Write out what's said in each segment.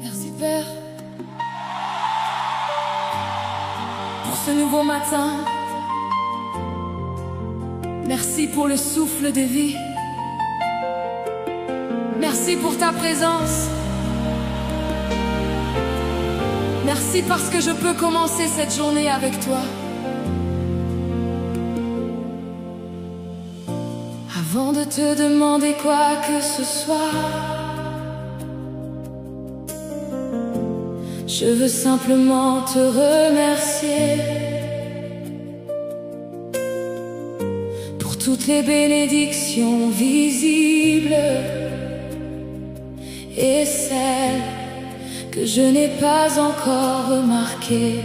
Merci Père pour ce nouveau matin. Merci pour le souffle de vie. Merci pour ta présence. Merci parce que je peux commencer cette journée avec toi. Avant de te demander quoi que ce soit, je veux simplement te remercier pour toutes les bénédictions visibles et celles que je n'ai pas encore remarquées.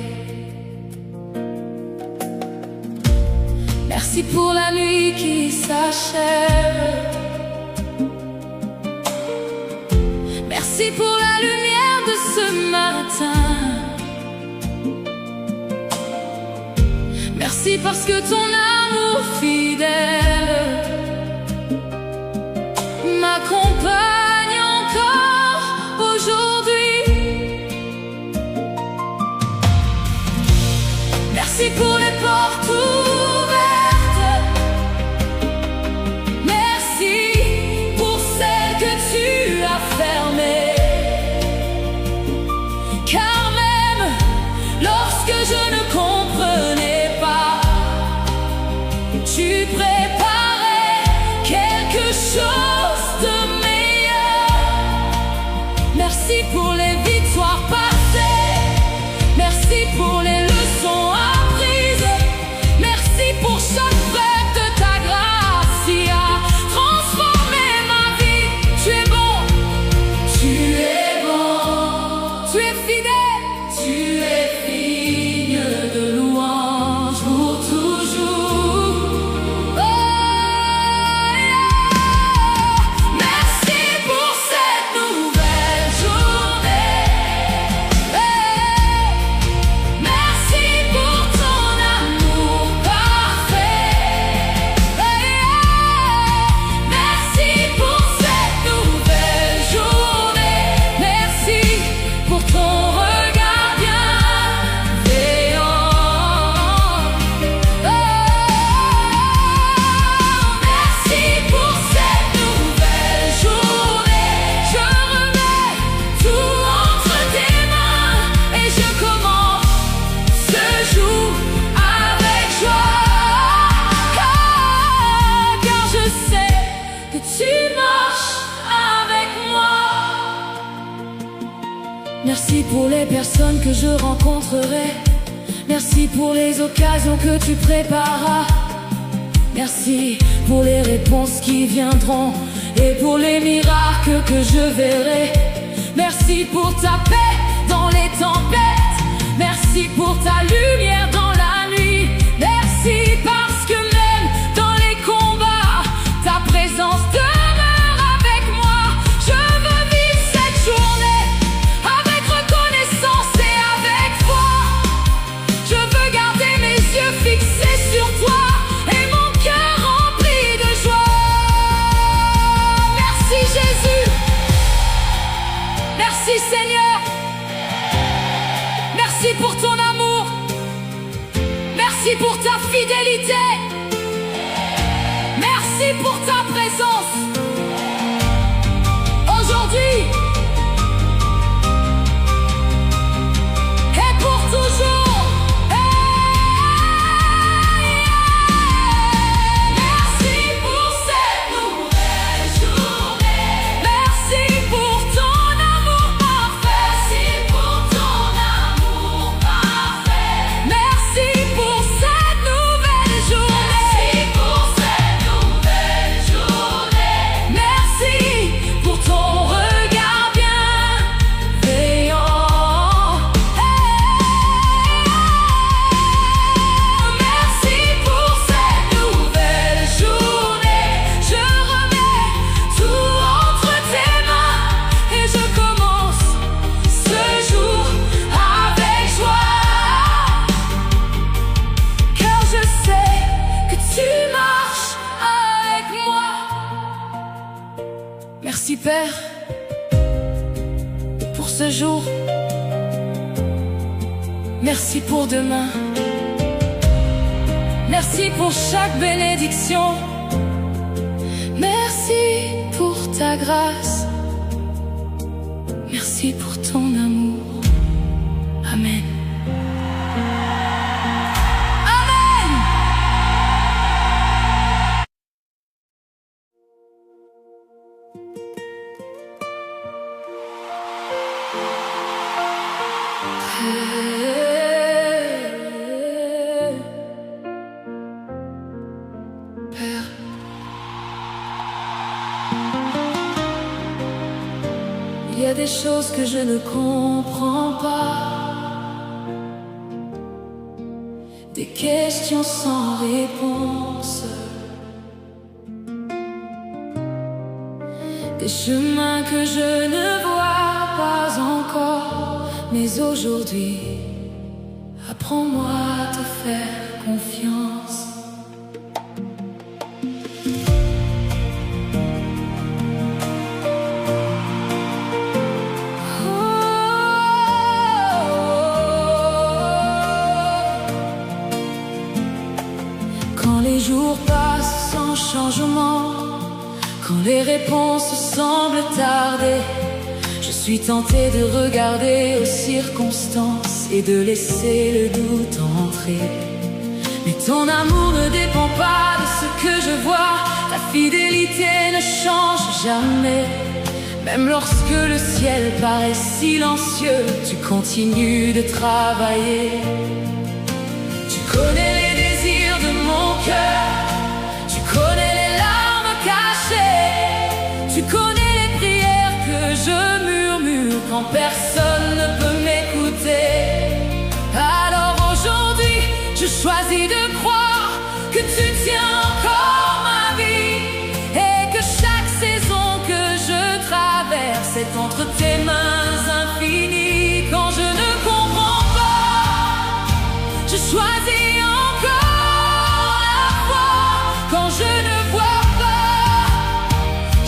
Merci pour la nuit qui s'achève. Merci pour la lumière de ce matin. Merci parce que ton amour fidèle m'accompagne encore aujourd'hui. Merci pour les portes ouvertes. Merci pour celles que tu as fermées. Car même lorsque je ne comprenais pas, tu préparais quelque chose de meilleur. Merci pour les victoires passées. Merci pour les leçons apprises. Merci pour chaque preuve de ta grâce qui a transformé ma vie. Tu es bon, tu es bon, tu es fidèle, tu es digne de louange pour toujours. Oh, yeah. Merci pour cette nouvelle journée. Hey. Merci pour ton amour parfait. Hey, yeah. Merci pour cette nouvelle journée. Merci pour ton regard bienveillant. Oh, merci pour cette nouvelle journée. Je remets tout entre tes mains et je commence ce jour avec joie. Car je sais que tu marches avec moi. Merci pour les personnes que je rencontrerai. Merci pour les occasions que tu préparas. Merci pour les réponses qui viendront et pour les miracles que je verrai. Merci pour ta paix dans les tempêtes. Merci pour ta lumière dans la nuit. Merci parce que même dans les combats, ta présence demeure avec moi. Je veux vivre cette journée avec reconnaissance et avec foi. Je veux garder mes yeux fixés sur toi et mon cœur rempli de joie. Merci Jésus. Merci Seigneur. Merci pour ton amour. Merci pour ta fidélité. Merci pour ta présence. Aujourd'hui et pour toujours. Merci pour cette nouvelle journée. Merci pour ton amour parfait. Merci pour ton amour parfait. Merci pour cette nouvelle journée. Merci pour cette nouvelle journée. Merci pour ton regard bienveillant. Merci pour cette nouvelle journée. Je remets tout entre tes mains et je commence ce jour avec joie. Car je sais que tu marches avec moi. Merci Père pour ce jour, merci pour demain, merci pour chaque bénédiction, merci pour ta grâce, merci pour ton amour. Amen. Père, il y a des choses que je ne comprends pas, des questions sans réponse, des chemins que je ne vois pas encore. Mais aujourd'hui, apprends-moi à te faire confiance. Quand les jours passent sans changement, quand les réponses semblent tarder, je suis tentée de regarder aux circonstances et de laisser le doute entrer. Mais ton amour ne dépend pas de ce que je vois, ta fidélité ne change jamais. Même lorsque le ciel paraît silencieux, tu continues de travailler. Tu connais les désirs de mon cœur, tu connais les larmes cachées, tu connais les prières que je murmure quand personne ne peut m'écouter. Alors aujourd'hui, je choisis de croire que tu tiens encore ma vie et que chaque saison que je traverse est entre tes mains infinies. Quand je ne comprends pas, je choisis encore la foi. Quand je ne vois pas,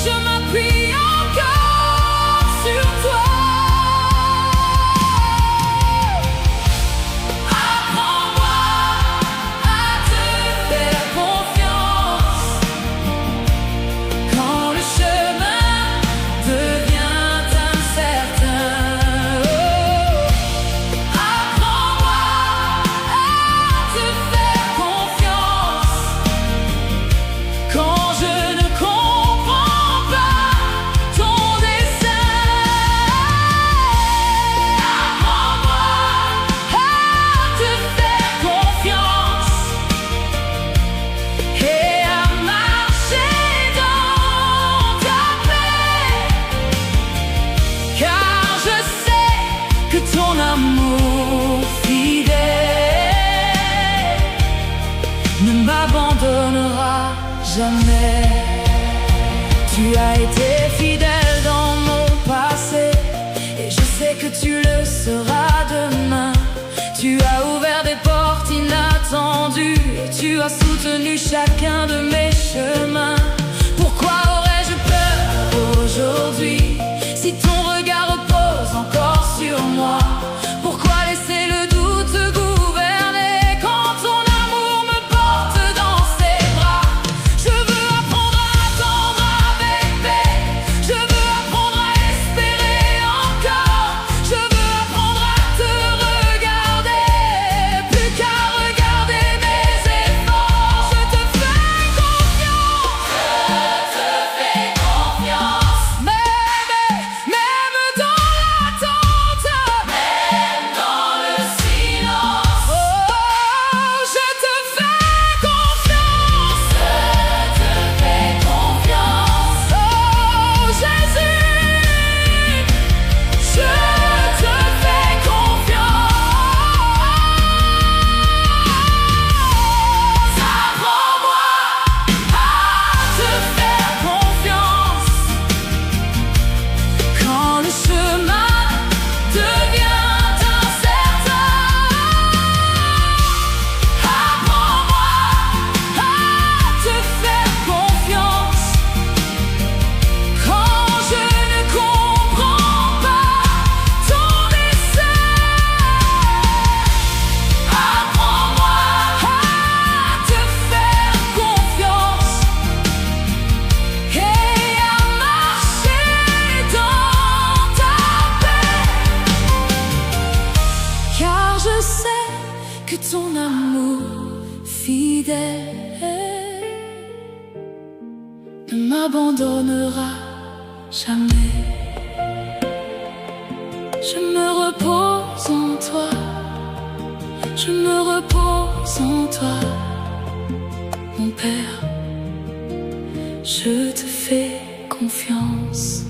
je m'appuie encore sur toi. Apprends-moi à te faire confiance quand le chemin devient incertain. Apprends-moi à te faire confiance quand je ne comprends pas ton dessein. Apprends-moi à te faire confiance et à marcher dans ta paix, car je sais que ton amour fidèle ne m'abandonnera jamais. Tu as été fidèle dans mon passé et je sais que tu le seras demain. Tu as ouvert des portes inattendues et tu as soutenu chacun de mes chemins. Pourquoi aurais-je peur aujourd'hui si ton regard repose encore sur moi? Pourquoi laisser le doute gouverner quand ton amour me porte dans ses bras? Je veux apprendre à attendre avec paix, je veux apprendre à espérer encore, je veux apprendre à te regarder, plus qu'à regarder mes efforts. Je te fais confiance. m'abandonnera jamais. Je me repose en toi, je me repose en toi, mon Père, je te fais confiance.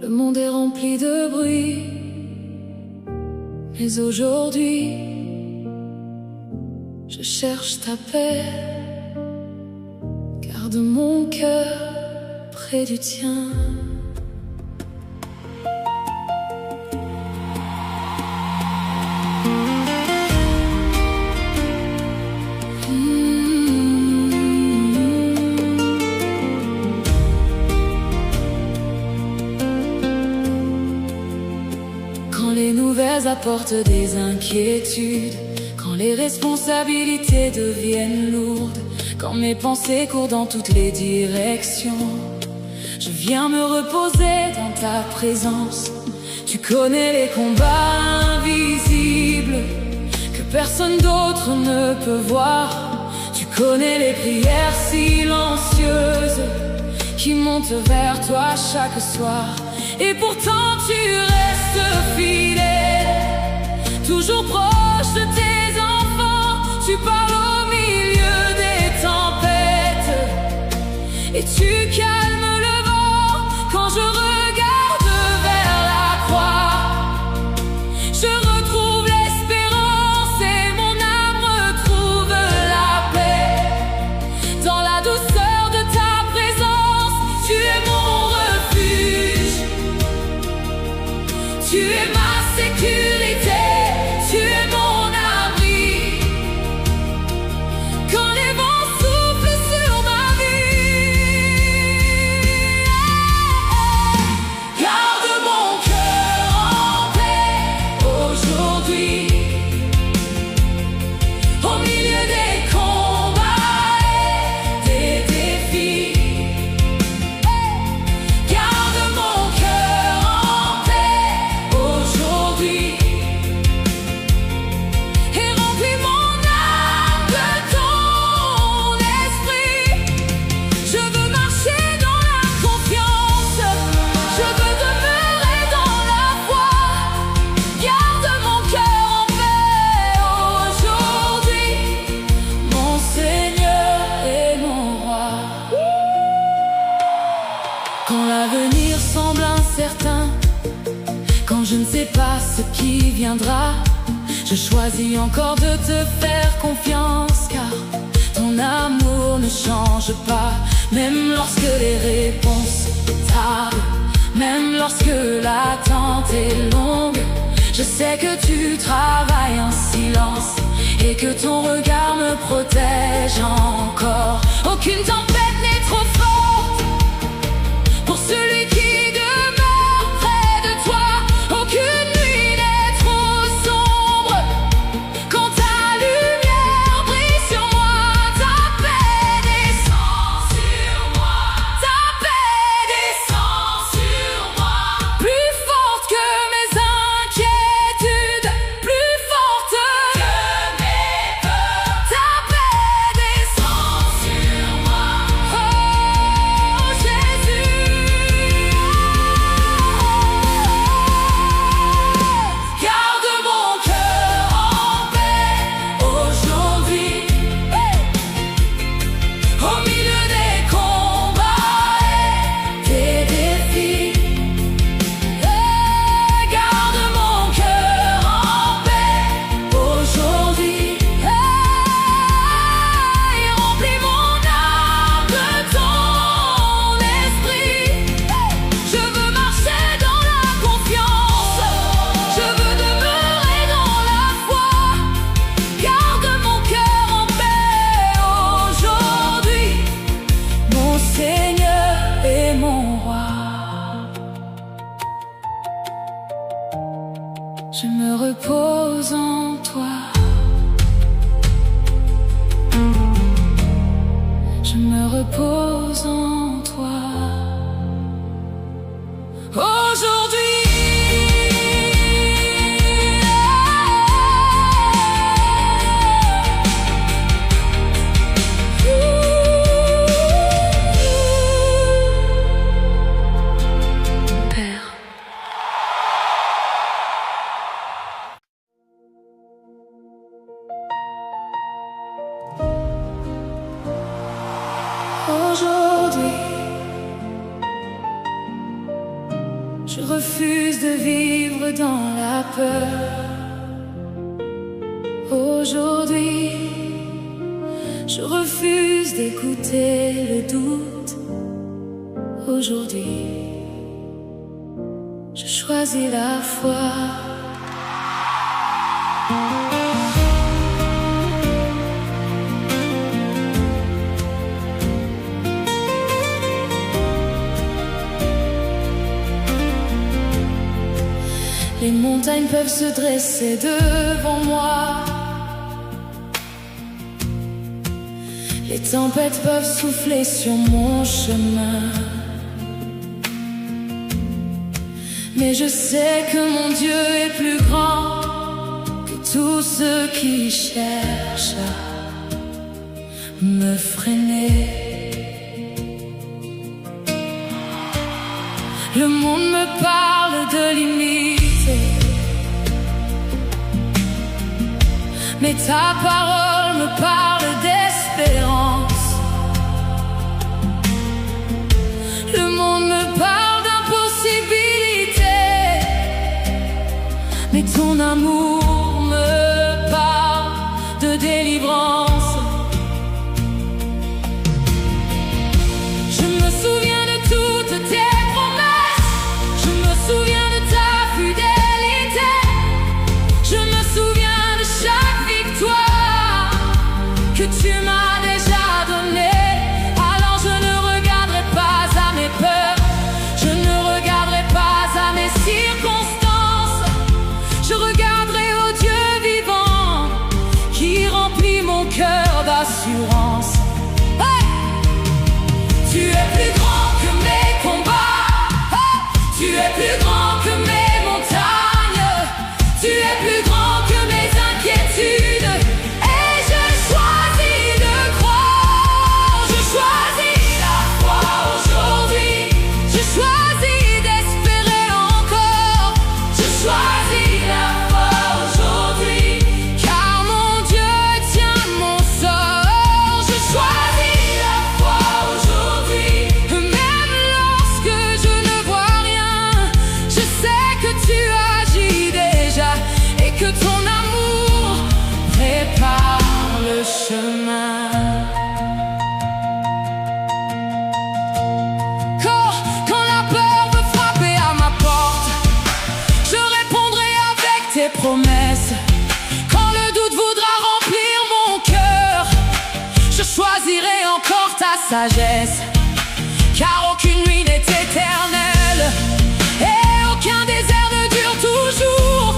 Le monde est rempli de bruit, mais aujourd'hui, je cherche ta paix. Garde mon cœur près du tien. Quand les nouvelles apportent des inquiétudes, quand les responsabilités deviennent lourdes, quand mes pensées courent dans toutes les directions, je viens me reposer dans ta présence. Tu connais les combats invisibles que personne d'autre ne peut voir. Tu connais les prières silencieuses qui montent vers toi chaque soir. Et pourtant tu restes fidèle, toujours proche de tes enfants. Tu parles au milieu des tempêtes et tu calmes le vent. Quand je regarde vers la croix, je retrouve l'espérance et mon âme retrouve la paix. Dans la douceur de ta présence, tu es mon refuge, tu es ma sécurité, tu es mon abri. Quand les vents soufflent sur ma vie, garde mon cœur en paix aujourd'hui. Au milieu des combats et des défis, garde mon cœur en paix aujourd'hui. Et remplis mon âme de ton esprit. Je veux marcher dans la confiance, je veux demeurer dans la foi. Garde mon cœur en paix aujourd'hui, mon Seigneur et mon Roi. Quand l'avenir semble incertain, quand je ne sais pas ce qui viendra, je choisis encore de te faire confiance, car ton amour ne change pas. Même lorsque les réponses tardent, même lorsque l'attente est longue, je sais que tu travailles en silence et que ton regard me protège encore. Aucune tempête n'est trop forte pour celui qui demeure près de toi. Aucune nuit n'est trop sombre quand ta lumière brille sur moi. Ta paix descend sur moi, ta paix descend sur moi. Plus forte que mes inquiétudes, plus forte que mes peurs. Ta paix descend sur moi, me repose en toi. Aujourd'hui, aujourd'hui, je refuse de vivre dans la peur. Aujourd'hui, je refuse d'écouter le doute. Aujourd'hui, je choisis la foi. Les montagnes peuvent se dresser devant moi. Les tempêtes peuvent souffler sur mon chemin. Mais je sais que mon Dieu est plus grand que tous ceux qui cherchent à me freiner. Le monde me parle de limites, mais ta parole me parle d'espérance. Le monde me parle d'impossibilité, mais ton amour me parle de délivrance. Je me souviens de toutes tes promesses, je me souviens de ta fidélité, je me souviens de chaque victoire que tu m'as déjà donnée. Alors je ne regarderai pas à mes peurs, je ne regarderai pas à mes circonstances, je regarderai au Dieu vivant qui remplit mon cœur d'assurance. Hey! Tu es plus grand que mes combats, hey! Tu es plus grand que mes montagnes, tu es plus grand que mes inquiétudes. Et je choisis de croire, je choisis la foi aujourd'hui, je choisis d'espérer encore, je choisis la foi aujourd'hui, car mon Dieu tient mon sort. Je choisis la foi aujourd'hui, même lorsque je ne vois rien, je sais que tu agis déjà et que ton amour prépare le chemin. Quand la peur veut frapper à ma porte, je répondrai avec tes promesses. Quand le doute voudra remplir mon cœur, je choisirai encore ta sagesse, car aucune nuit n'est éternelle et aucun désert ne dure toujours.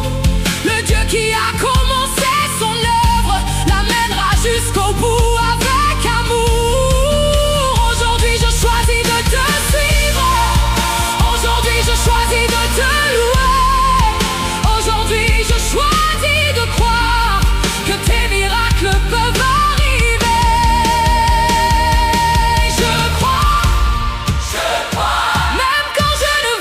Le Dieu qui a commencé son œuvre l'amènera jusqu'au bout avec amour. Aujourd'hui je choisis de te suivre, aujourd'hui je choisis de te louer, aujourd'hui je choisis de croire que tes miracles peuvent arriver. Je crois, même quand je ne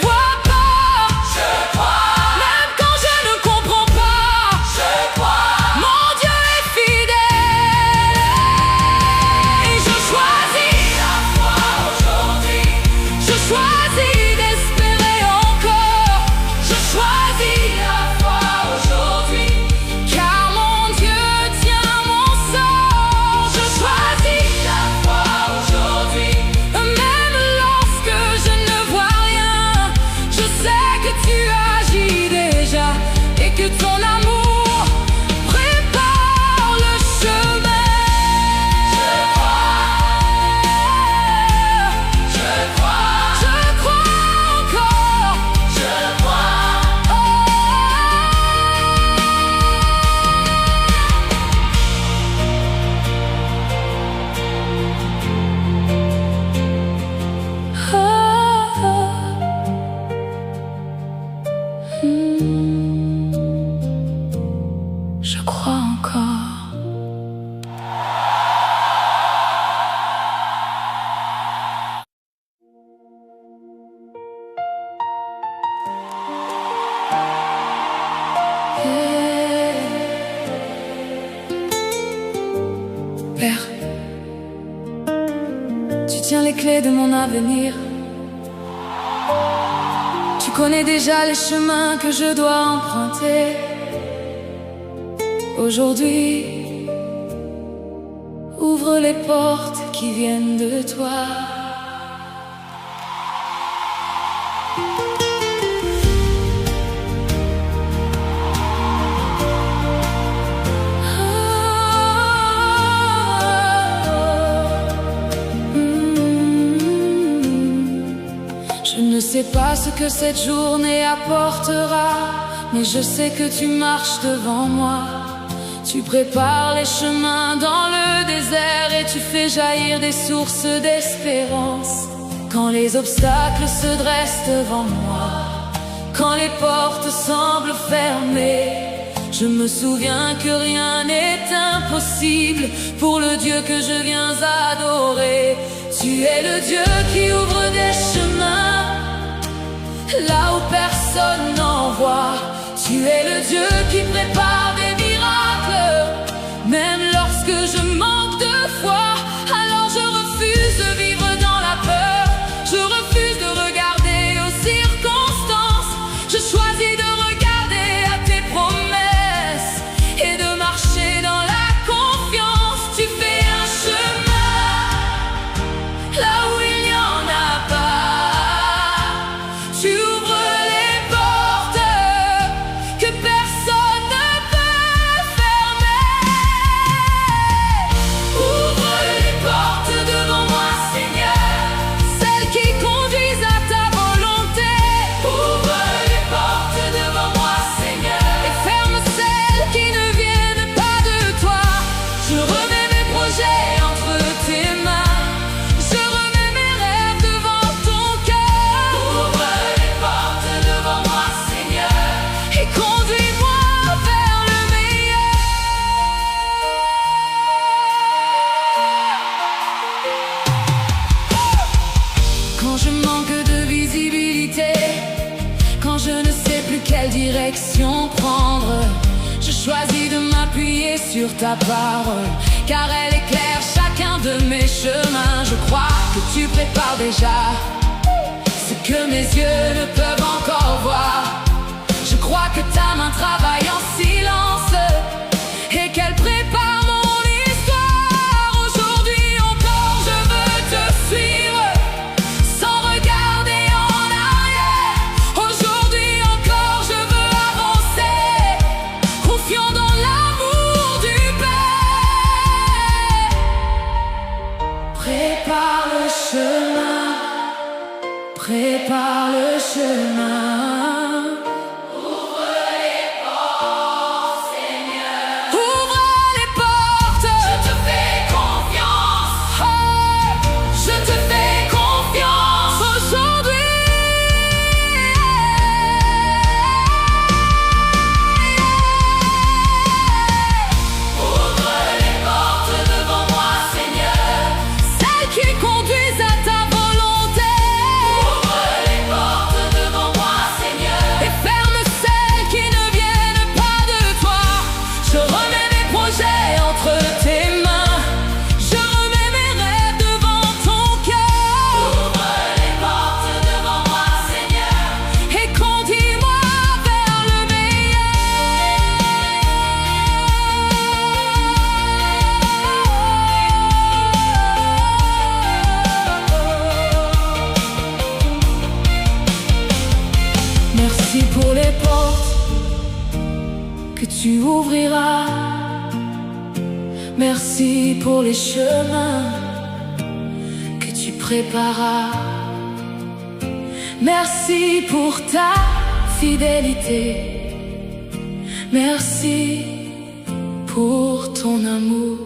les clés de mon avenir. Tu connais déjà les chemins que je dois emprunter. Aujourd'hui, ouvre les portes qui viennent de toi. Je ne sais pas ce que cette journée apportera, mais je sais que tu marches devant moi. Tu prépares les chemins dans le désert et tu fais jaillir des sources d'espérance. Quand les obstacles se dressent devant moi, quand les portes semblent fermées, je me souviens que rien n'est impossible pour le Dieu que je viens adorer. Tu es le Dieu qui ouvre des chemins là où personne n'en voit. Tu es le Dieu qui prépare des miracles, même lorsque je manque de foi. Alors je refuse de vivre dans la peur, je refuse de regarder aux circonstances. Je choisis de regarder à tes promesses et de marcher dans la confiance. Tu fais un chemin là où il n'y en a pas. Tu ouvres les portes que personne ne peut fermer. Ouvre les portes devant moi, Seigneur, celles qui conduisent à ta volonté. Ouvre les portes devant moi, Seigneur, et ferme celles qui ne viennent pas de toi. Je remets mes projets entre tes mains, je remets mes rêves devant ton cœur. Ouvre les portes devant moi, Seigneur, et conduis-moi vers le meilleur. Quand je manque de visibilité, quand je ne sais plus quelle direction prendre, je choisis de m'appuyer sur ta parole, car elle éclaire chacun de mes chemins. Je crois que tu prépares déjà ce que mes yeux ne peuvent encore voir. Je crois que ta main travaille en silence et qu'elle prépare mon histoire. Aujourd'hui encore je veux te suivre sans regarder en arrière. Aujourd'hui encore je veux avancer, confiant dans l'amour du Père. Prépare le chemin, prépare le chemin. Ouvre les portes, Seigneur. Ouvre les portes. Je te fais confiance. Oh, je te fais confiance aujourd'hui. Ouvre les portes devant moi, Seigneur, celles qui conduisent à ta volonté. Ouvre les portes devant moi, Seigneur, et ferme celles qui ne viennent pas de toi. Je remets mes projets entre tes mains, je remets mes rêves devant ton cœur. Ouvre les portes devant moi, Seigneur, et conduis-moi vers le meilleur. Merci pour les portes que tu ouvriras. Merci pour les chemins que tu prépareras. Merci pour ta fidélité. Merci pour ton amour.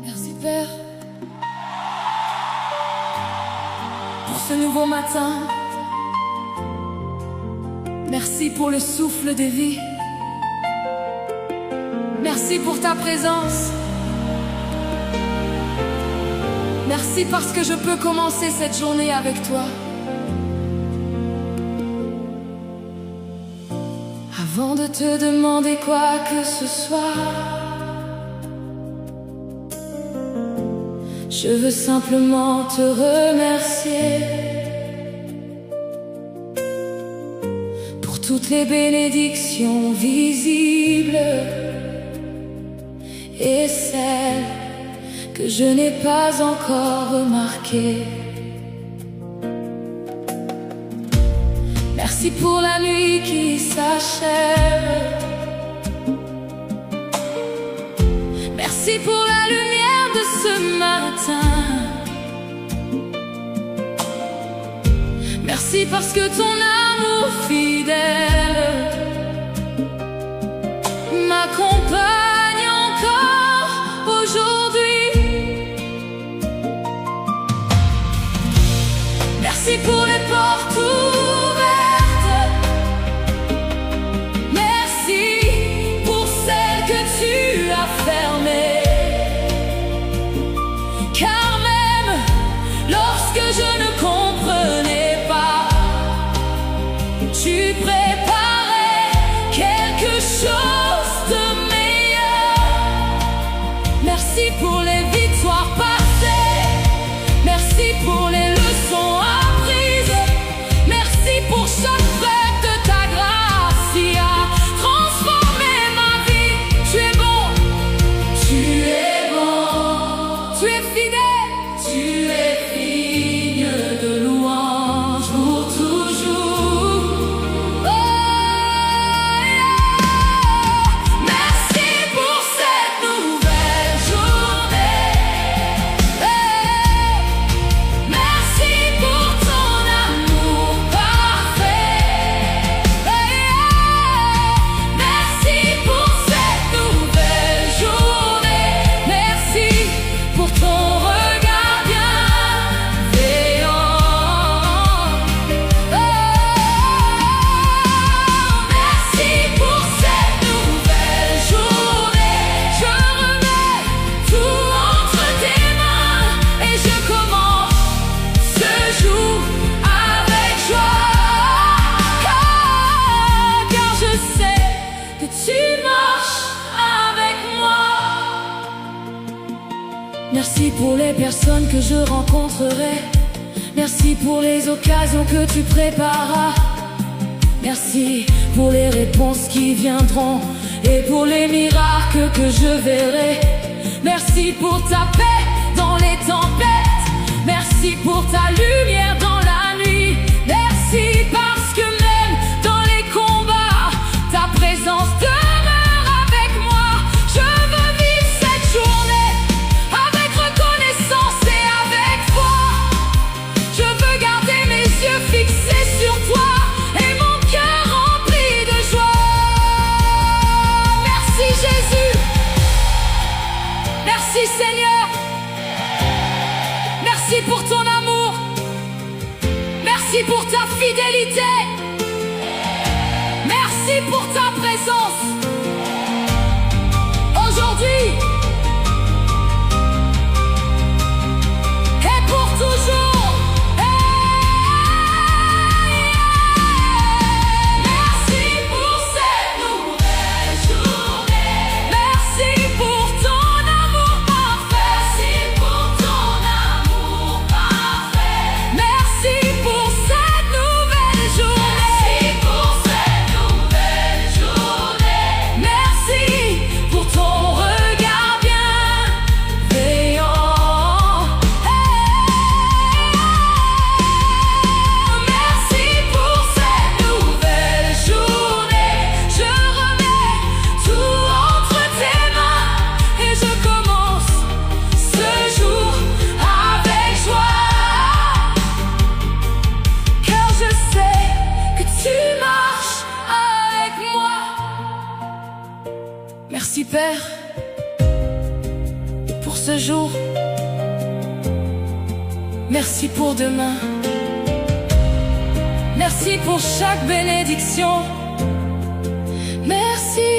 Merci Père Merci pour le souffle de vie. Merci pour ta présence. Merci parce que je peux commencer cette journée avec toi. Avant de te demander quoi que ce soit, je veux simplement te remercier pour toutes les bénédictions visibles et celles que je n'ai pas encore remarquées. Merci pour la nuit qui s'achève. Merci pour la lumière de ce matin. Merci parce que ton amour fidèle m'accompagne encore aujourd'hui. Merci pour les portes ouvertes. Merci pour celles que tu as fermées. Car même lorsque je ne comprenais pas, tu préparais quelque chose de meilleur. Merci pour les victoires passées. Merci pour les leçons apprises. Merci pour chaque preuve de ta grâce qui a transformé ma vie. Tu es bon, tu es bon, tu es fidèle, tu es digne de louange pour toujours. Oh, yeah. Merci pour cette nouvelle journée. Hey. Merci pour ton amour parfait. Hey. Merci pour cette nouvelle journée. Merci pour ton regard bienveillant. Oh, merci pour cette nouvelle journée. Je remets tout entre tes mains et je commence ce jour avec joie. Car je sais que tu marches avec moi. Merci pour les personnes que je rencontrerai. Merci pour les occasions que tu préparas. Merci pour les réponses qui viendront et pour les miracles que je verrai. Merci pour ta paix dans les tempêtes. Merci pour ta lumière dans la nuit. Merci parce que même dans les combats, ta présence demeure avec moi. Je veux vivre cette journée avec reconnaissance et avec foi. Je veux garder mes yeux fixés sur toi et mon cœur rempli de joie. Merci Jésus. Merci Seigneur. Merci pour ton amour. Merci pour ta fidélité. Merci pour ta présence. Aujourd'hui et pour toujours. Merci pour cette nouvelle journée. Merci pour ton amour parfait. Merci pour ton amour parfait. Merci pour cette nouvelle journée. Merci pour cette nouvelle journée. Merci pour ton regard bienveillant. Merci pour cette nouvelle journée. Je remets tout entre tes mains et je commence ce jour avec joie. Car je sais que tu marches avec moi. Merci Père pour ce jour. Merci pour demain. Merci pour chaque bénédiction. Merci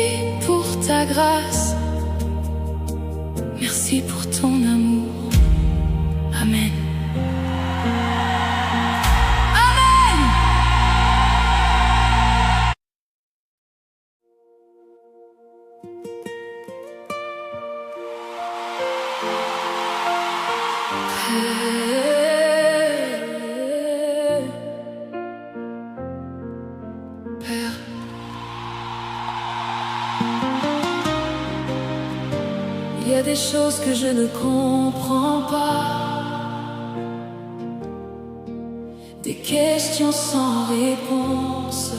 pour ta grâce. Merci pour ton amour. Amen. Amen. Père, il y a des choses que je ne comprends pas, des questions sans réponse,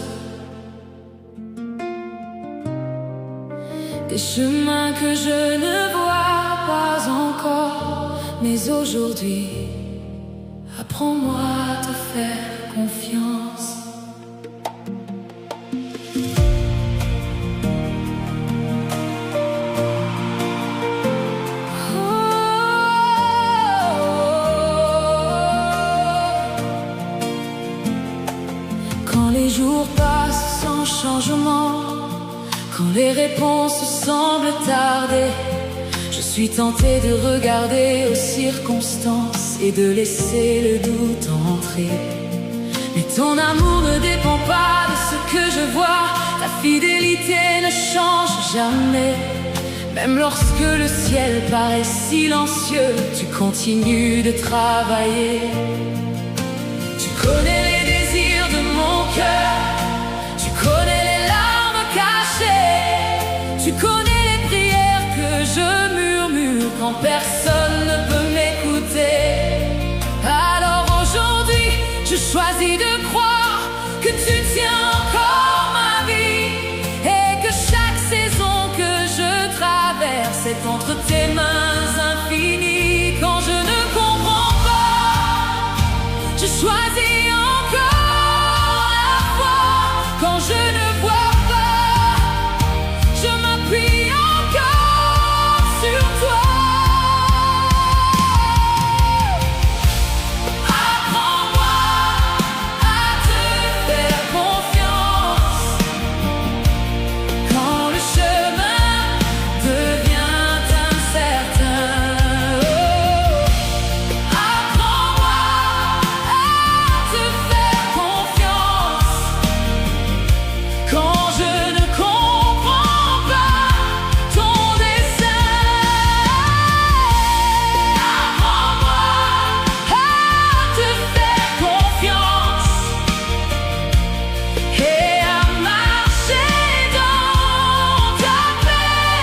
des chemins que je ne vois pas encore. Mais aujourd'hui, apprends-moi à te faire confiance. Quand les jours passent sans changement, quand les réponses semblent tarder, je suis tentée de regarder aux circonstances et de laisser le doute entrer. Mais ton amour ne dépend pas de ce que je vois, ta fidélité ne change jamais. Même lorsque le ciel paraît silencieux, tu continues de travailler. Tu connais les désirs de mon cœur, tu connais les larmes cachées, tu connais les prières que je murmure quand personne ne peut m'écouter. Alors aujourd'hui, je choisis de croire que tu tiens encore ma vie et que chaque saison que je traverse est entre tes mains infinies. Quand je ne comprends pas, je choisis encore la foi. Quand je ne vois pas, je m'appuie encore sur toi. Apprends-moi à te faire confiance quand le chemin devient incertain. Apprends-moi à te faire confiance quand je ne comprends pas ton dessein. Apprends-moi à te faire confiance et à marcher dans ta paix,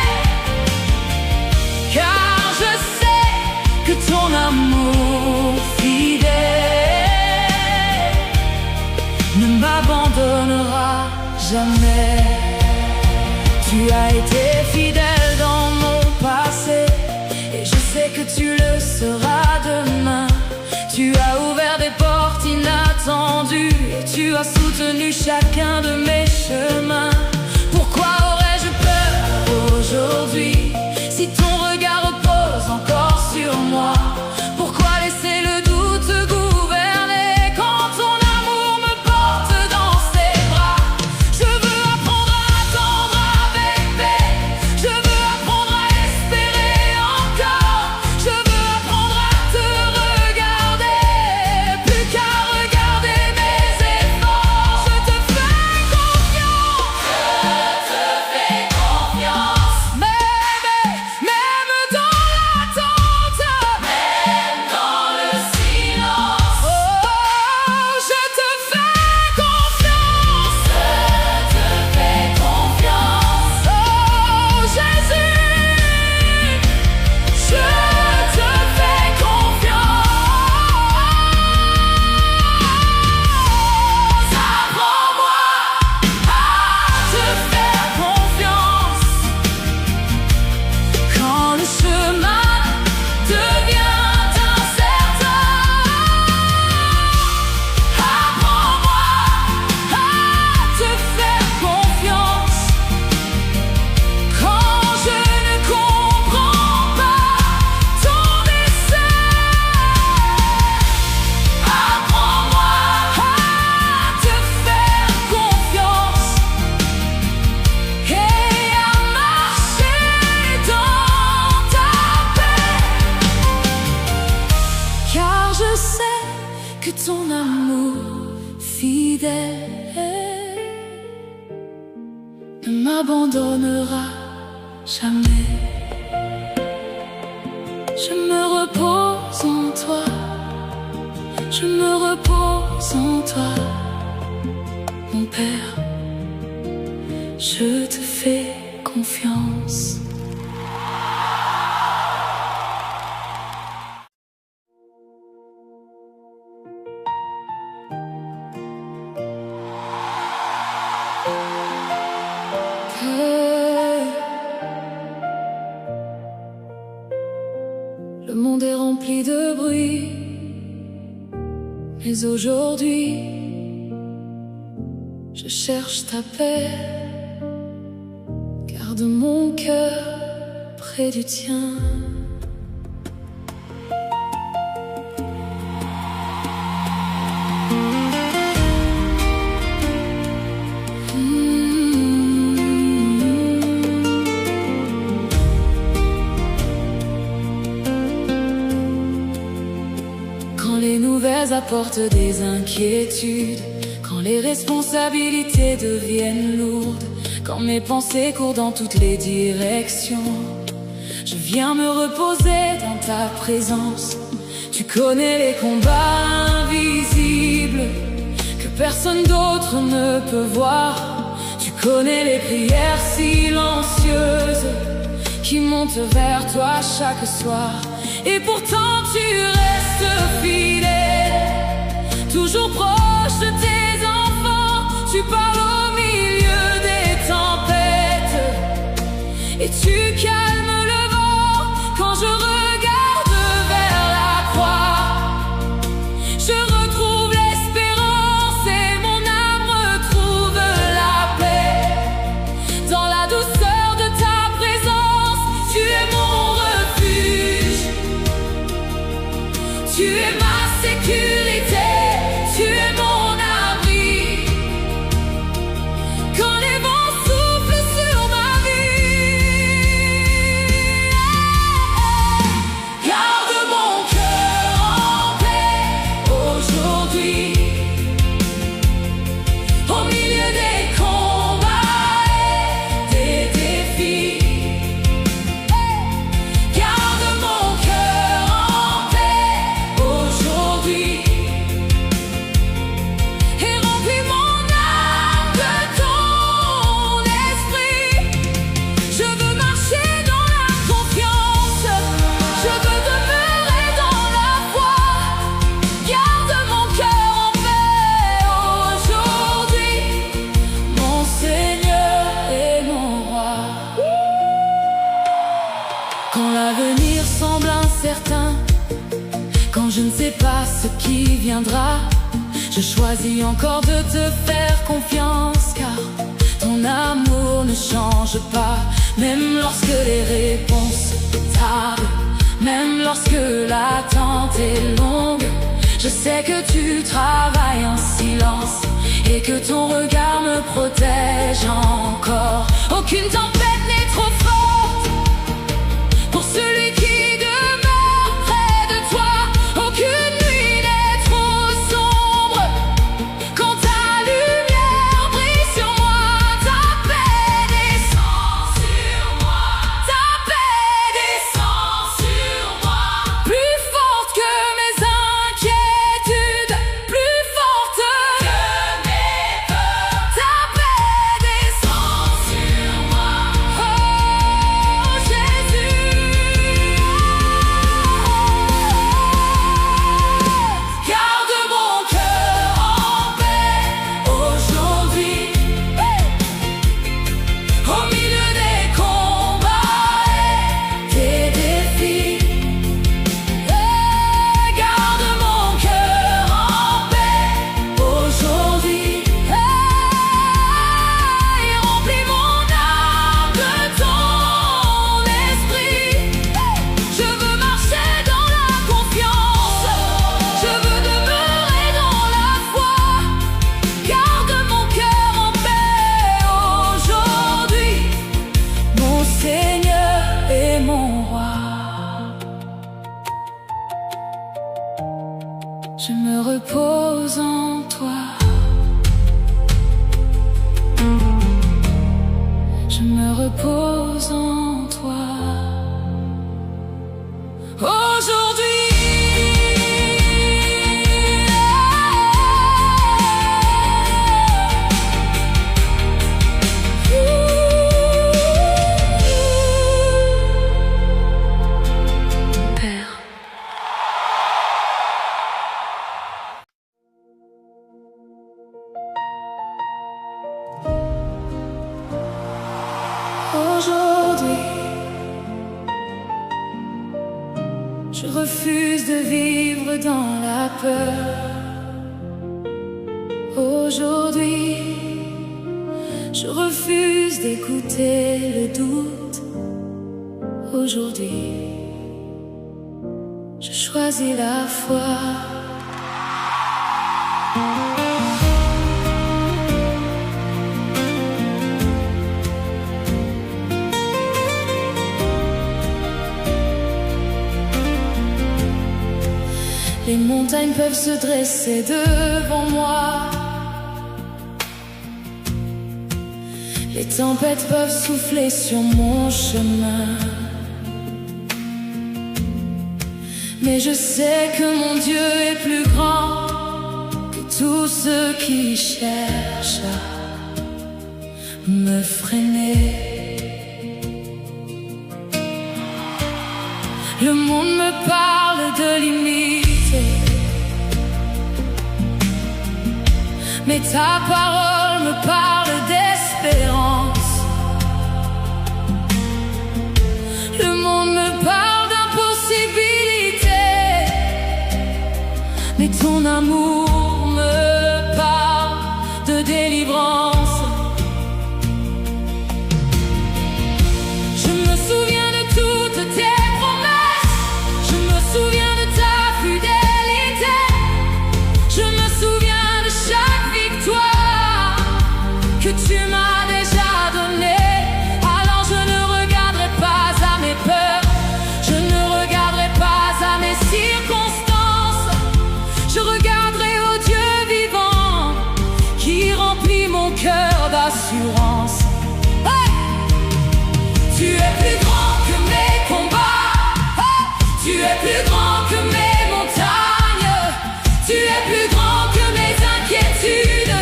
car je sais que ton amour fidèle ne m'abandonnera jamais. Tu as été fidèle dans mon passé et je sais que tu le seras demain. Tu as ouvert des portes inattendues et tu as soutenu chacun de mes chemins. Pourquoi aurais-je peur aujourd'hui si ton regard repose encore sur moi? Pourquoi laisser le doute gouverner quand ton amour me porte dans ses bras? Je veux apprendre à attendre avec paix, je veux apprendre à espérer encore, je veux apprendre à te regarder, plus qu'à regarder mes efforts. Je te fais confiance, mais m'abandonnera jamais. Je me repose en toi, je me repose en toi, mon Père, je te fais confiance. Le monde est rempli de bruit, mais aujourd'hui, je cherche ta paix. Garde mon cœur près du tien. Quand les nouvelles apportent des inquiétudes, quand les responsabilités deviennent lourdes, quand mes pensées courent dans toutes les directions, je viens me reposer dans ta présence. Tu connais les combats invisibles que personne d'autre ne peut voir. Tu connais les prières silencieuses qui montent vers toi chaque soir. Et pourtant tu restes fidèle, toujours proche de tes enfants. Tu parles au milieu des tempêtes et tu calmes le vent. Quand je regarde vers la croix, je retrouve l'espérance et mon âme retrouve la paix. Dans la douceur de ta présence, tu es mon refuge, tu es ma sécurité, tu es mon abri. Quand les vents soufflent sur ma vie, garde mon cœur en paix aujourd'hui. Au milieu des combats et des défis, garde mon cœur en paix aujourd'hui. Et remplis mon âme de ton esprit. Je veux marcher dans la confiance, je veux demeurer dans la foi. Garde mon cœur en paix aujourd'hui, mon Seigneur et mon roi. Quand l'avenir semble incertain, quand je ne sais pas ce qui viendra, je choisis encore de te faire confiance, car ton amour ne change pas. Même lorsque les réponses tardent, même lorsque l'attente est longue, je sais que tu travailles en silence et que ton regard me protège encore. Aucune tempête n'est trop forte pour celui qui demeure près de toi. Aucune nuit n'est trop sombre quand ta lumière brille sur moi. Ta paix descend sur moi, ta paix descend sur moi. Plus forte que mes inquiétudes, plus forte que mes peurs. Ta paix descend refuse de vivre dans la peur. Aujourd'hui, je refuse d'écouter le doute. Aujourd'hui, je choisis la foi. Les montagnes peuvent se dresser devant moi. Les tempêtes peuvent souffler sur mon chemin. Mais je sais que mon Dieu est plus grand que tous ceux qui cherchent à me freiner. Le monde me parle de limites, mais ta parole me parle d'espérance. Le monde me parle d'impossibilités, mais ton amour me parle de délivrance. Je me souviens de toutes tes promesses, je me souviens de ta fidélité, je me souviens de chaque victoire que tu m'as déjà donnée. Alors je ne regarderai pas à mes peurs, je ne regarderai pas à mes circonstances, je regarderai au Dieu vivant qui remplit mon cœur d'assurance. Hey! Tu es plus grand que mes combats, hey! Tu es plus grand que mes montagnes, tu es plus grand que mes inquiétudes.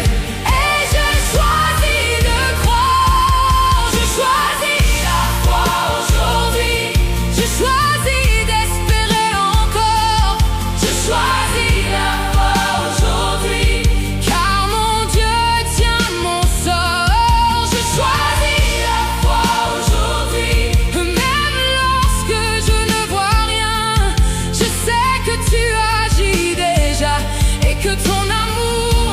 Et je choisis de croire, je choisis la foi aujourd'hui, je choisis d'espérer encore, je choisis la foi aujourd'hui, car mon Dieu tient mon sort. Je choisis la foi aujourd'hui, même lorsque je ne vois rien, je sais que tu agis déjà et que ton amour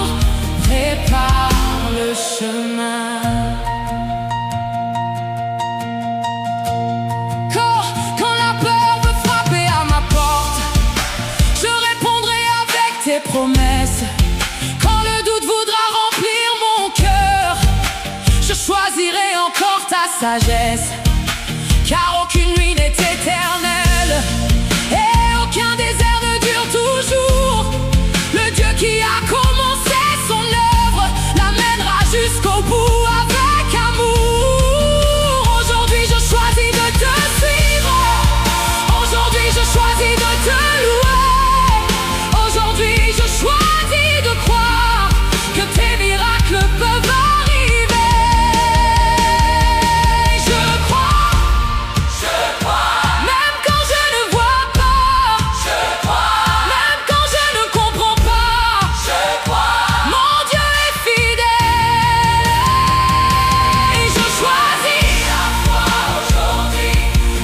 prépare le chemin. Quand la peur veut frapper à ma porte, je répondrai avec tes promesses. Quand le doute voudra remplir mon cœur, je choisirai encore ta sagesse. Car aucune nuit n'est éternelle et aucun désert ne dure toujours. Le Dieu qui a commencé son œuvre l'amènera jusqu'au bout avec amour. Aujourd'hui je choisis de te suivre, aujourd'hui je choisis de te louer, aujourd'hui je choisis de croire que tes miracles peuvent arriver. Je crois, même quand je ne vois pas, je crois, même quand je ne comprends pas, je crois, mon Dieu est fidèle. Et je choisis la foi aujourd'hui,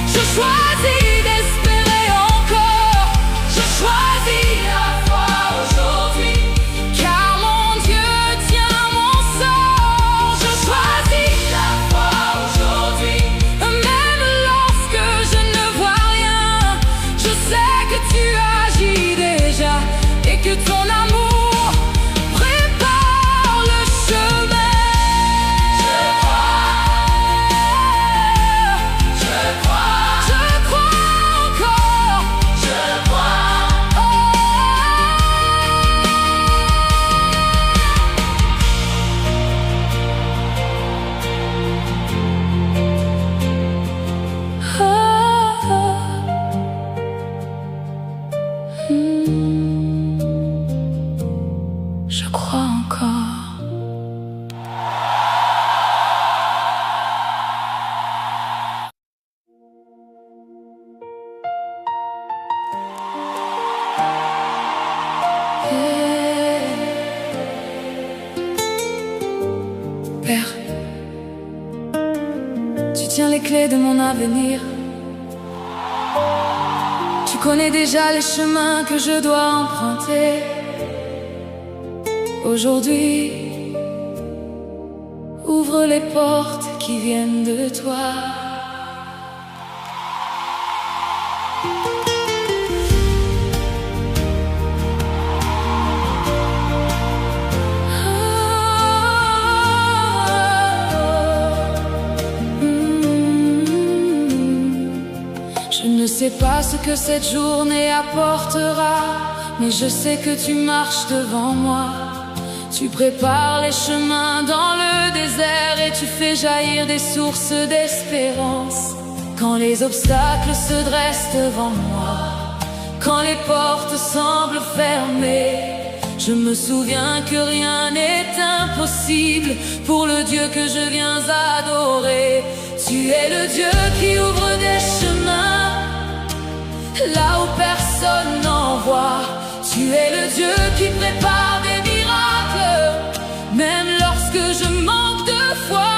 je choisis d'espérer encore, je choisis la foi aujourd'hui, car mon Dieu tient mon sort. Je choisis la foi aujourd'hui, même lorsque je ne vois rien, je sais que tu agis déjà et que ton amour prépare le chemin. Je crois encore, je crois. Je crois encore. Père, tu tiens les clés de mon avenir. Tu connais déjà les chemins que je dois emprunter. Aujourd'hui, ouvre les portes qui viennent de toi. Je ne sais pas ce que cette journée apportera, mais je sais que tu marches devant moi. Tu prépares les chemins dans le désert et tu fais jaillir des sources d'espérance. Quand les obstacles se dressent devant moi, quand les portes semblent fermées, je me souviens que rien n'est impossible pour le Dieu que je viens adorer. Tu es le Dieu qui ouvre des chemins là où personne n'en voit. Tu es le Dieu qui prépare des miracles, même lorsque je manque de foi.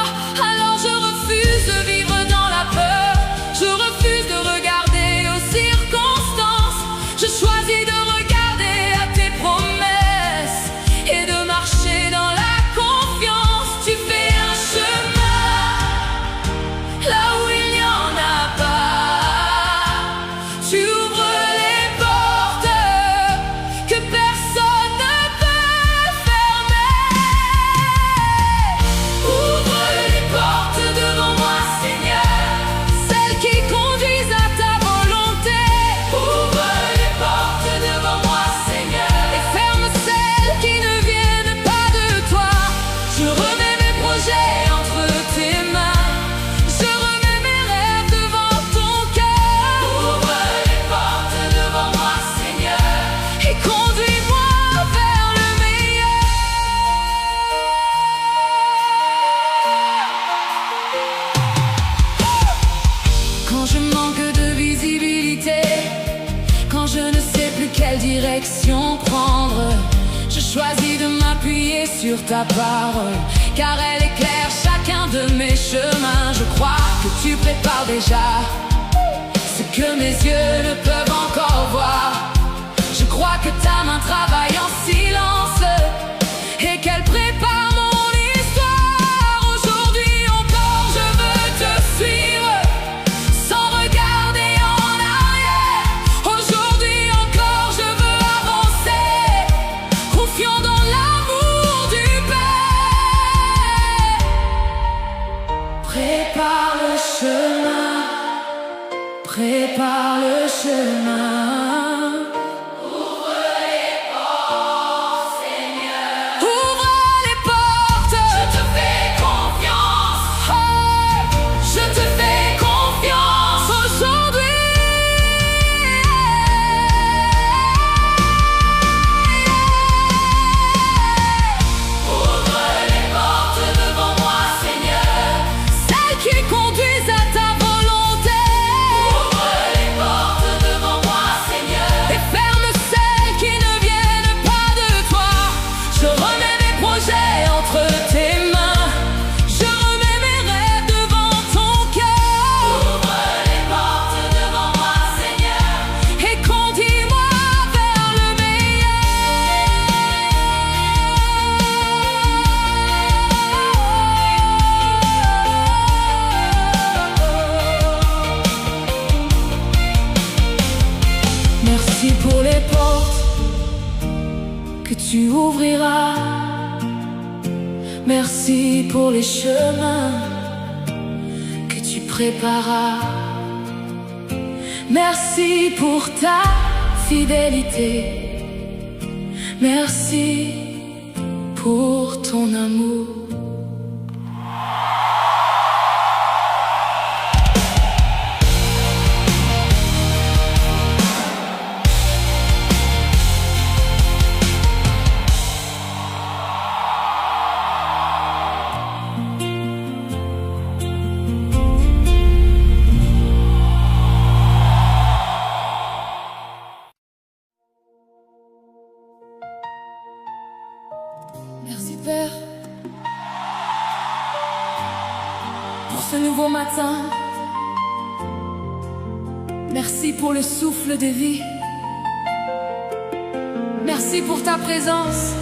Alors je refuse de vivre dans la peur, je refuse de regarder aux circonstances. Je choisis de regarder à tes promesses et de marcher dans la confiance. Tu fais un chemin là où il n'y en a pas. Tu ouvres les portes que personne ne peut fermer. Ouvre les portes devant moi, Seigneur, celles qui conduisent à ta volonté. Ouvre les portes devant moi, Seigneur, et ferme celles qui ne viennent pas de toi. Je remets mes projets entre tes mains, je remets mes rêves devant ton cœur. Ouvre les portes devant moi, Seigneur, et conduis-moi vers le meilleur. Quand je manque de visibilité, quand je ne sais plus quelle direction prendre, je choisis de m'appuyer sur ta parole, car elle éclaire chacun de mes chemins. Je crois que tu prépares déjà ce que mes yeux ne peuvent encore voir. Je crois que ta main travaille en silence et qu'elle prépare mon histoire. Aujourd'hui encore je veux te suivre sans regarder en arrière. Aujourd'hui encore je veux avancer, confiant dans l'amour du Père. Prépare le chemin, prépare le chemin. Ouvre les portes, Seigneur. Ouvre les portes. Je te fais confiance. Oh, je te fais confiance aujourd'hui. Ouvre les portes devant moi, Seigneur, celles qui conduisent à ta volonté. Ouvre les portes devant moi, Seigneur, et ferme celles qui ne viennent pas de toi. Je remets mes projets entre tes mains, je remets mes rêves devant ton cœur. Ouvre les portes devant moi, Seigneur, et conduis-moi vers le meilleur. Merci pour les portes que tu ouvriras. Merci pour les chemins que tu prépareras. Merci pour ta fidélité. Merci pour ton amour. Merci Père pour ce nouveau matin. Merci pour le souffle de vie. Merci pour ta présence.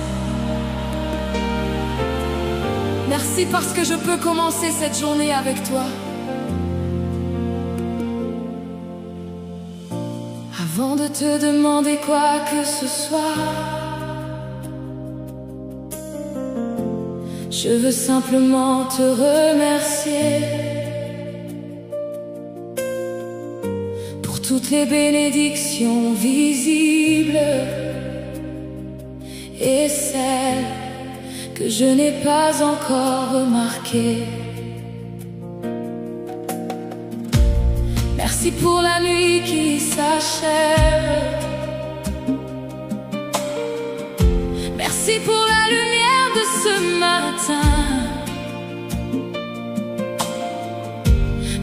Merci parce que je peux commencer cette journée avec toi. Avant de te demander quoi que ce soit, je veux simplement te remercier pour toutes les bénédictions visibles et celles que je n'ai pas encore remarquées. Merci pour la nuit qui s'achève. Merci pour la lumière de ce matin.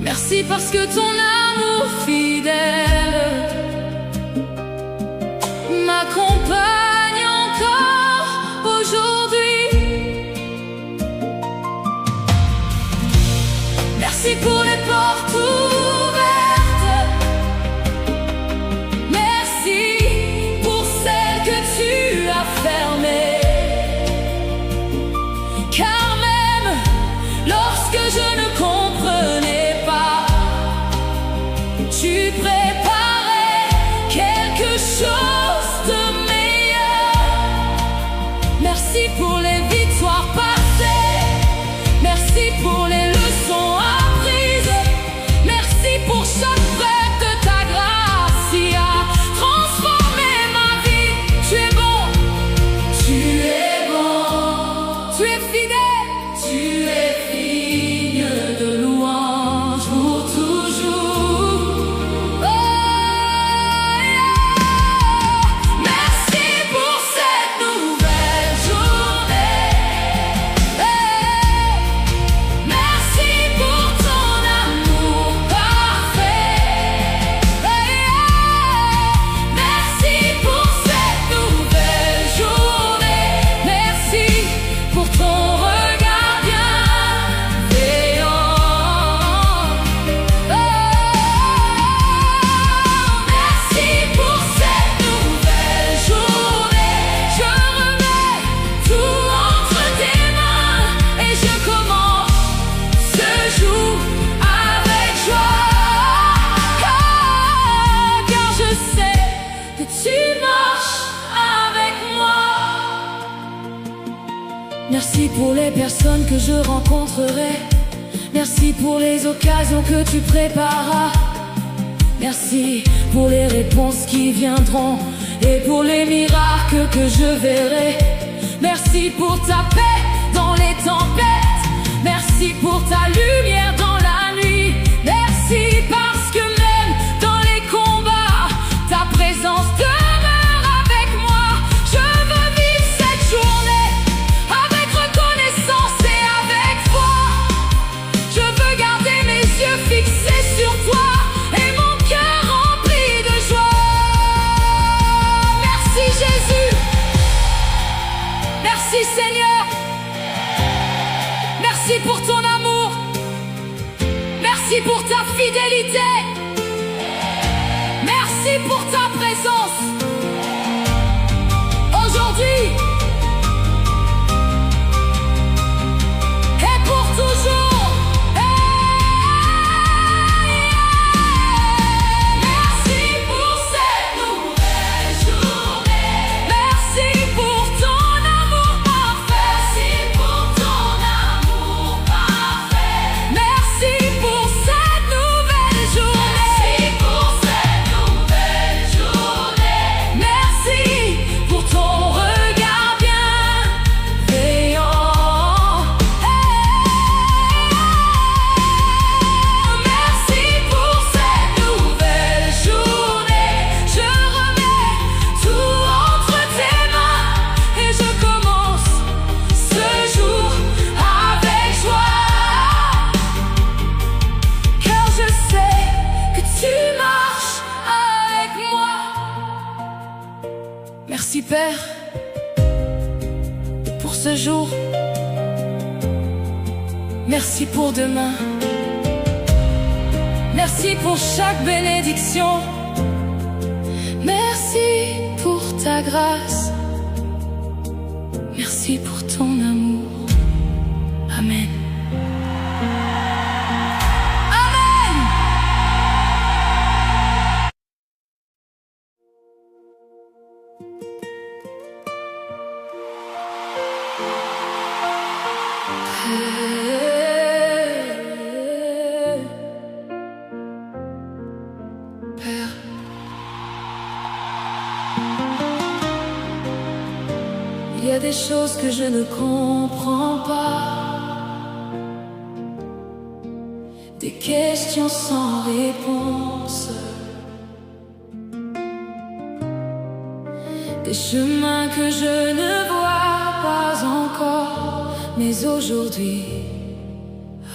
Merci parce que ton amour fidèle m'accompagne encore aujourd'hui. Merci pour les portes ouvertes. Merci pour celles que tu as fermées. Car même lorsque je ne comprenais pas, tu préparais quelque chose de meilleur. Merci pour les victoires passées. Merci pour les leçons apprises. Merci pour chaque preuve de ta grâce qui a transformé ma vie. Tu es bon, tu es bon, tu es fidèle, tu es digne de louange pour toujours. Oh, yeah. Merci pour cette nouvelle journée. Hey. Merci pour ton amour parfait. Hey. Merci pour cette nouvelle journée. Merci pour ton regard bienveillant. Oh, merci pour cette nouvelle journée. Je remets tout entre tes mains et je commence ce jour avec joie. Car je sais que tu marches avec moi. Merci pour les personnes que je rencontrerai. Merci pour les occasions que tu prépareras. Merci pour les réponses qui viendront et pour les miracles que je verrai. Merci pour ta paix dans les tempêtes. Merci pour ta lumière dans la nuit. Merci parce que même dans les combats, ta présence demeure avec moi. Je veux vivre cette journée avec reconnaissance et avec foi. Je veux garder mes yeux fixés sur toi et mon cœur rempli de joie. Merci Jésus. Merci Seigneur. Merci pour ton amour. Merci pour ta fidélité. Merci pour ta présence. Aujourd'hui et pour toujours. Merci pour cette nouvelle journée. Merci pour ton amour parfait. Merci pour ton amour parfait. Merci pour cette nouvelle journée. Merci pour cette nouvelle journée. Merci pour ton regard bienveillant. Merci pour cette nouvelle journée. Je remets tout entre tes mains et je commence ce jour avec joie. Car je sais que tu marches avec moi. Merci Père pour ce jour. Merci pour demain. Merci pour chaque bénédiction. Merci pour ta grâce. Merci pour ton amour. Amen. Amen. Père, il y a des choses que je ne comprends pas, des questions sans réponse, des chemins que je ne vois pas encore. Mais aujourd'hui,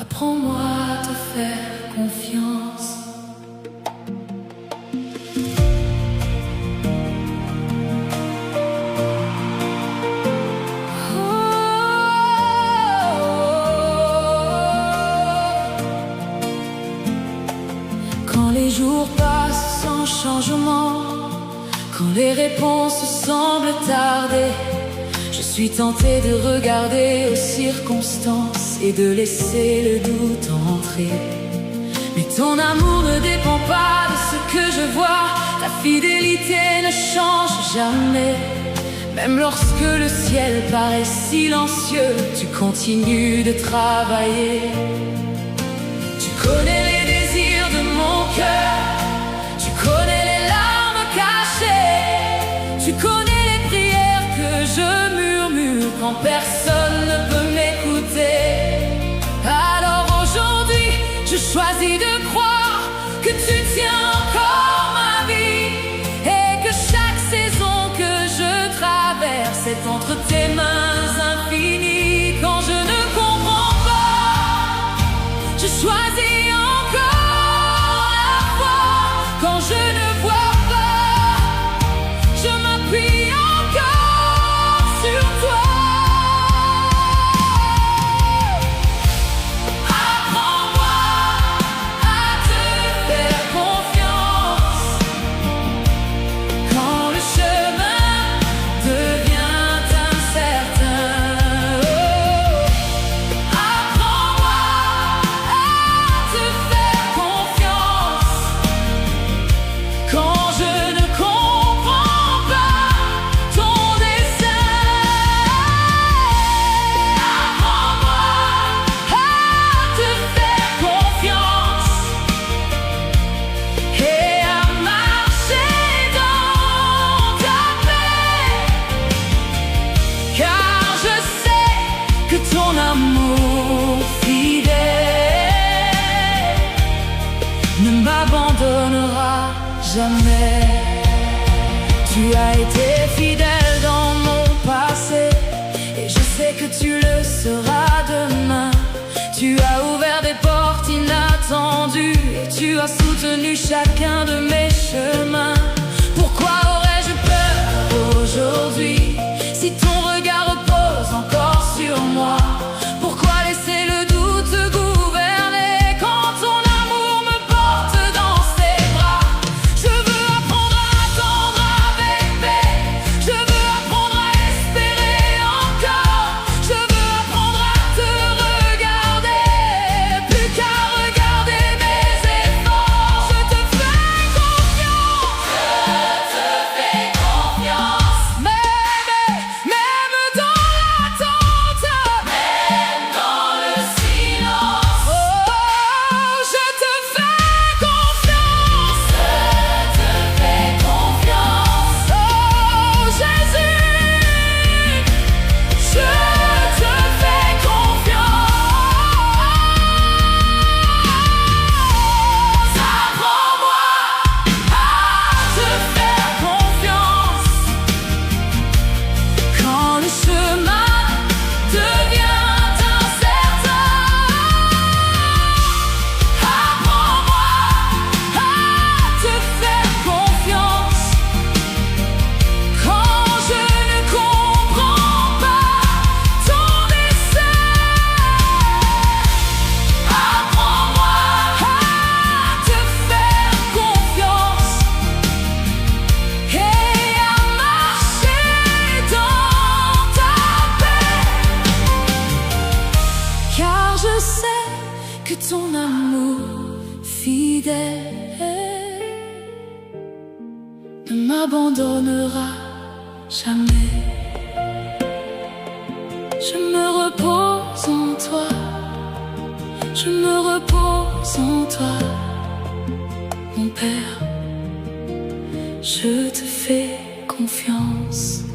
apprends-moi à te faire confiance. Quand les jours passent sans changement, quand les réponses semblent tarder, je suis tentée de regarder aux circonstances et de laisser le doute entrer. Mais ton amour ne dépend pas de ce que je vois, ta fidélité ne change jamais. Même lorsque le ciel paraît silencieux, tu continues de travailler. Tu connais les désirs de mon cœur, tu connais les larmes cachées, tu connais les prières que je murmure quand personne ne peut m'écouter. Alors aujourd'hui, je choisis de croire que tu tiens encore ma vie et que chaque saison que je traverse est entre tes mains infinies. Quand je ne comprends pas, je choisis encore la foi. Quand je ne vois pas, je m'appuie encore sur toi. Apprends-moi à te faire confiance quand le chemin devient incertain. Apprends-moi à te faire confiance quand je ne comprends pas ton dessein. Apprends-moi à te faire confiance et à marcher dans ta paix, car je sais que ton amour fidèle ne m'abandonnera jamais. Tu as été fidèle dans mon passé et je sais que tu le seras demain. Tu as ouvert des portes inattendues et tu as soutenu chacun de mes chemins. Pourquoi aurais-je peur aujourd'hui si ton regard repose encore sur moi? Pourquoi laisser le doute gouverner quand ton amour me porte dans ses bras? Je veux apprendre à attendre avec paix, je veux apprendre à espérer encore, je veux apprendre à te regarder, plus qu'à regarder mes efforts. Je te fais confiance. je sais que ton amour fidèle ne m'abandonnera jamais. Je me repose en toi, je me repose en toi, mon Père, je te fais confiance.